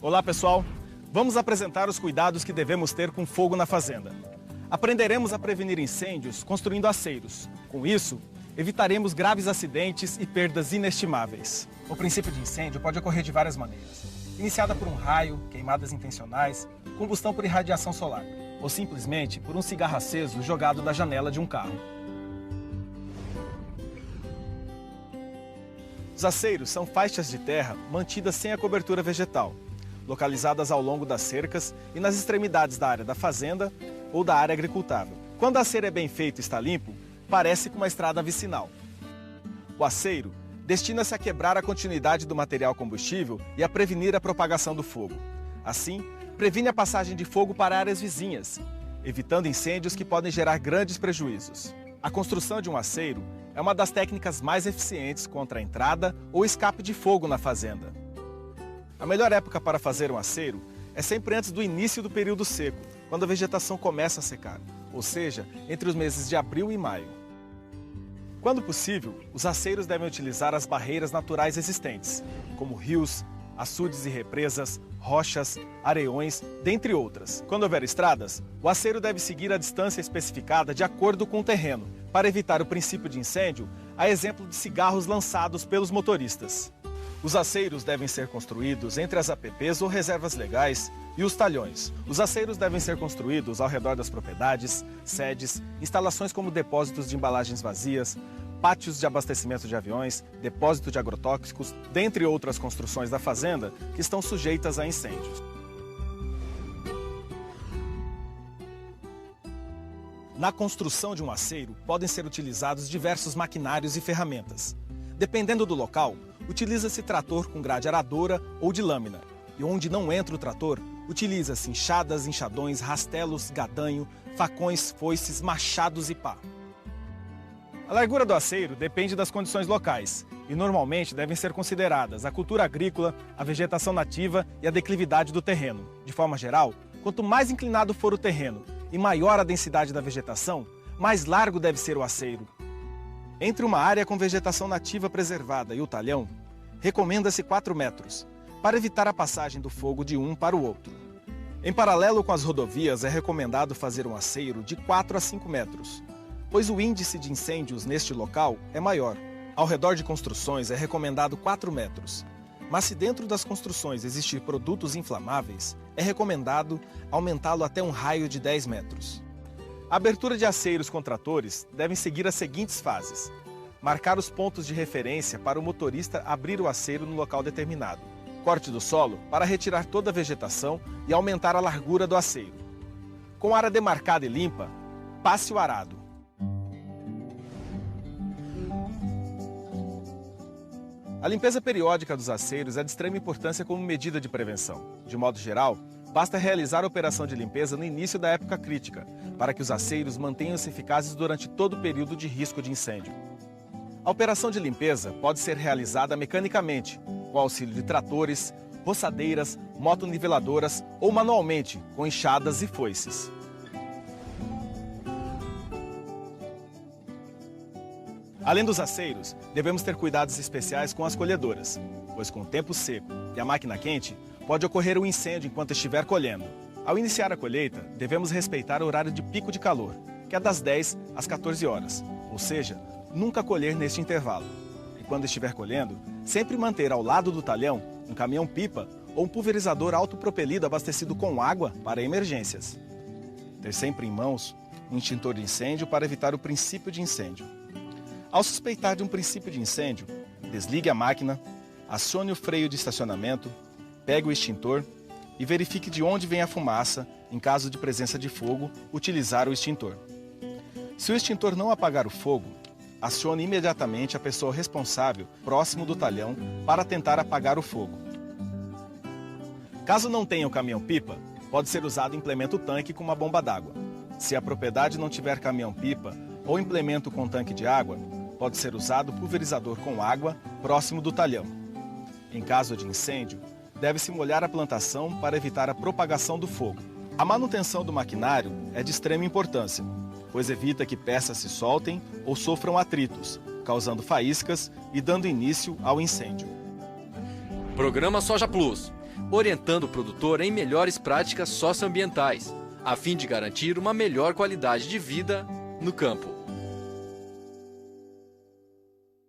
Olá pessoal, vamos apresentar os cuidados que devemos ter com fogo na fazenda. Aprenderemos a prevenir incêndios construindo aceiros. Com isso, evitaremos graves acidentes e perdas inestimáveis. O princípio de incêndio pode ocorrer de várias maneiras. Iniciada por um raio, queimadas intencionais, combustão por irradiação solar, ou simplesmente por um cigarro aceso jogado da janela de um carro. Os aceiros são faixas de terra mantidas sem a cobertura vegetal, localizadas ao longo das cercas e nas extremidades da área da fazenda ou da área agricultável. Quando o aceiro é bem feito e está limpo, parece com uma estrada vicinal. O aceiro destina-se a quebrar a continuidade do material combustível e a prevenir a propagação do fogo. Assim, previne a passagem de fogo para áreas vizinhas, evitando incêndios que podem gerar grandes prejuízos. A construção de um aceiro é uma das técnicas mais eficientes contra a entrada ou escape de fogo na fazenda. A melhor época para fazer um aceiro é sempre antes do início do período seco, quando a vegetação começa a secar, ou seja, entre os meses de abril e maio. Quando possível, os aceiros devem utilizar as barreiras naturais existentes, como rios, açudes e represas, rochas, areiões, dentre outras. Quando houver estradas, o aceiro deve seguir a distância especificada de acordo com o terreno, para evitar o princípio de incêndio, a exemplo de cigarros lançados pelos motoristas. Os aceiros devem ser construídos entre as APPs ou reservas legais e os talhões. Os aceiros devem ser construídos ao redor das propriedades, sedes, instalações como depósitos de embalagens vazias, pátios de abastecimento de aviões, depósito de agrotóxicos, dentre outras construções da fazenda que estão sujeitas a incêndios. Na construção de um aceiro, podem ser utilizados diversos maquinários e ferramentas. Dependendo do local, utiliza-se trator com grade aradora ou de lâmina. E onde não entra o trator, utiliza-se enxadas, enxadões, rastelos, gadanho, facões, foices, machados e pá. A largura do aceiro depende das condições locais e normalmente devem ser consideradas a cultura agrícola, a vegetação nativa e a declividade do terreno. De forma geral, quanto mais inclinado for o terreno e maior a densidade da vegetação, mais largo deve ser o aceiro. Entre uma área com vegetação nativa preservada e o talhão, recomenda-se 4 metros, para evitar a passagem do fogo de um para o outro. Em paralelo com as rodovias, é recomendado fazer um aceiro de 4 a 5 metros, pois o índice de incêndios neste local é maior. Ao redor de construções é recomendado 4 metros, mas se dentro das construções existir produtos inflamáveis, é recomendado aumentá-lo até um raio de 10 metros. A abertura de aceiros com tratores devem seguir as seguintes fases: marcar os pontos de referência para o motorista abrir o aceiro no local determinado, corte do solo para retirar toda a vegetação e aumentar a largura do aceiro. Com a área demarcada e limpa, passe o arado. A limpeza periódica dos aceiros é de extrema importância como medida de prevenção. De modo geral, basta realizar a operação de limpeza no início da época crítica, para que os aceiros mantenham-se eficazes durante todo o período de risco de incêndio. A operação de limpeza pode ser realizada mecanicamente, com auxílio de tratores, roçadeiras, motoniveladoras ou manualmente, com enxadas e foices. Além dos aceiros, devemos ter cuidados especiais com as colhedoras, pois com o tempo seco e a máquina quente, pode ocorrer um incêndio enquanto estiver colhendo. Ao iniciar a colheita, devemos respeitar o horário de pico de calor, que é das 10 às 14 horas, ou seja, nunca colher neste intervalo. E quando estiver colhendo, sempre manter ao lado do talhão um caminhão-pipa ou um pulverizador autopropelido abastecido com água para emergências. Ter sempre em mãos um extintor de incêndio para evitar o princípio de incêndio. Ao suspeitar de um princípio de incêndio, desligue a máquina, acione o freio de estacionamento, pegue o extintor e verifique de onde vem a fumaça. Em caso de presença de fogo, utilizar o extintor. Se o extintor não apagar o fogo, acione imediatamente a pessoa responsável próximo do talhão para tentar apagar o fogo. Caso não tenha o caminhão-pipa, pode ser usado implemento-tanque com uma bomba d'água. Se a propriedade não tiver caminhão-pipa ou implemento com tanque de água, pode ser usado pulverizador com água próximo do talhão. Em caso de incêndio, deve-se molhar a plantação para evitar a propagação do fogo. A manutenção do maquinário é de extrema importância, pois evita que peças se soltem ou sofram atritos, causando faíscas e dando início ao incêndio. Programa Soja Plus. orientando o produtor em melhores práticas socioambientais, a fim de garantir uma melhor qualidade de vida no campo.